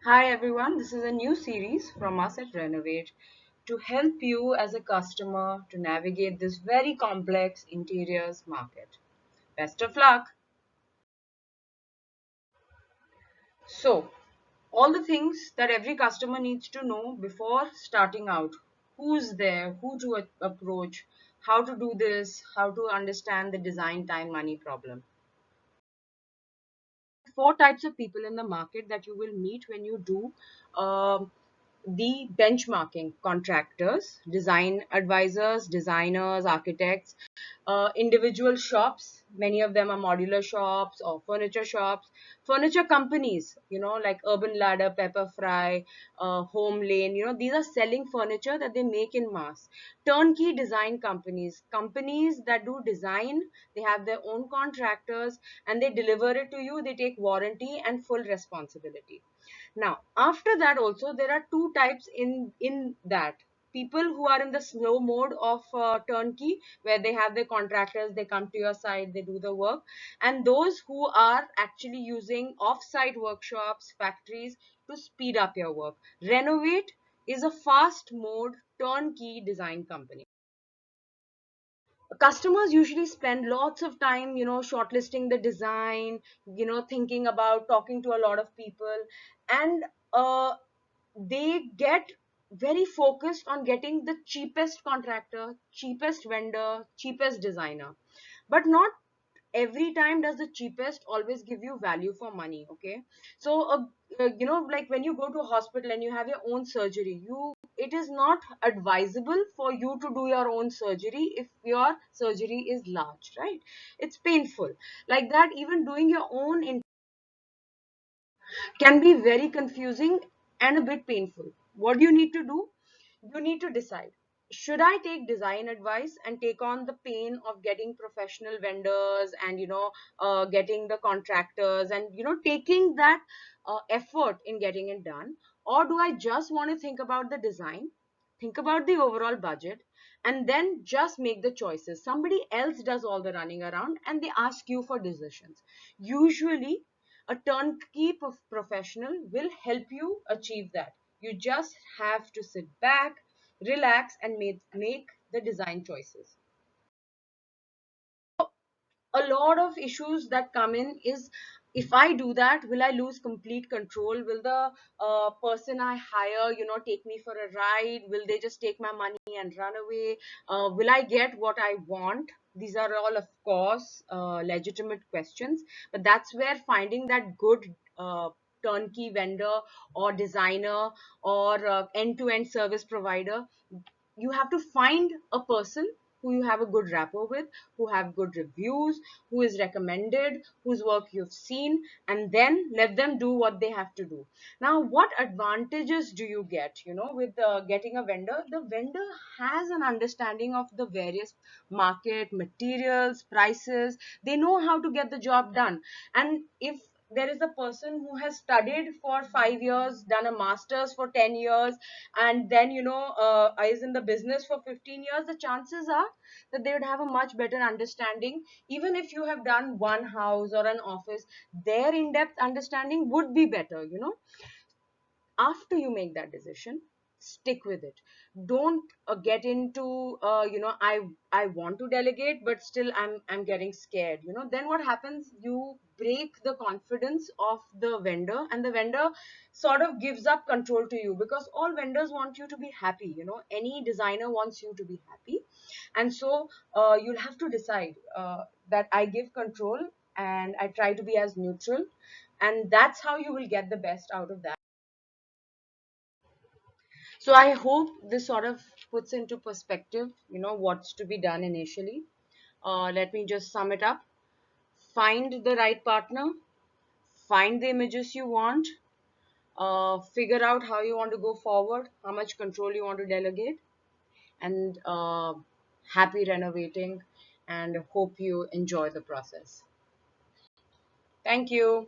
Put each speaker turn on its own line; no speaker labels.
Hi everyone, this is a new series from us at reNNovate to help you as a customer to navigate this very complex interiors market. Best of luck! So, all the things that every customer needs to know before starting out: who's there, who to approach, how to do this, how to understand the design time money problem. Four types of people in the market that you will meet when you do the benchmarking: contractors, design advisors, designers, architects, individual shops. Many of them are modular shops or furniture shops, furniture companies, like Urban Ladder, Pepper Fry, Home Lane. These are selling furniture that they make in mass. Turnkey design companies, companies that do design, they have their own contractors and they deliver it to you. They take warranty and full responsibility. Now, after that also there are two types in that: people who are in the slow mode of turnkey, where they have their contractors, they come to your site, they do the work, and those who are actually using off-site workshops, factories, to speed up your work. reNNovate is a fast mode turnkey design company. Customers usually spend lots of time, shortlisting the design, thinking about talking to a lot of people, and they get very focused on getting the cheapest contractor, cheapest vendor, cheapest designer. But not every time does the cheapest always give you value for money. Okay, so like when you go to a hospital and you have your own surgery, it is not advisable for you to do your own surgery if your surgery is large, right? It's painful. Like that, even doing your own can be very confusing and a bit painful. What do you need to do? You need to decide, should I take design advice and take on the pain of getting professional vendors and getting the contractors and taking that effort in getting it done, or do I just want to think about the design, think about the overall budget, and then just make the choices? Somebody else does all the running around and they ask you for decisions. Usually a turnkey professional will help you achieve that. You just have to sit back, relax, and make the design choices. A lot of issues that come in is, if I do that, will I lose complete control? Will the person I hire take me for a ride? Will they just take my money and run away? Will I get what I want? These are all, of course, legitimate questions, but that's where finding that good turnkey vendor or designer or end-to-end service provider, you have to find a person who you have a good rapport with, who have good reviews, who is recommended, whose work you've seen, and then let them do what they have to do. Now, what advantages do you get, with getting a vendor? The vendor has an understanding of the various market materials, prices. They know how to get the job done. And if there is a person who has studied for 5 years, done a master's for 10 years, and then is in the business for 15 years, the chances are that they would have a much better understanding. Even if you have done one house or an office, their in-depth understanding would be better. After you make that decision, stick with it. Don't get into I want to delegate, but still I'm getting scared. Then what happens? You break the confidence of the vendor, and the vendor sort of gives up control to you, because all vendors want you to be happy. Any designer wants you to be happy. And so you'll have to decide that I give control and I try to be as neutral, and that's how you will get the best out of that. So I hope this sort of puts into perspective, what's to be done initially. Let me just sum it up. Find the right partner, find the images you want, figure out how you want to go forward, how much control you want to delegate, and happy renovating, and hope you enjoy the process. Thank you.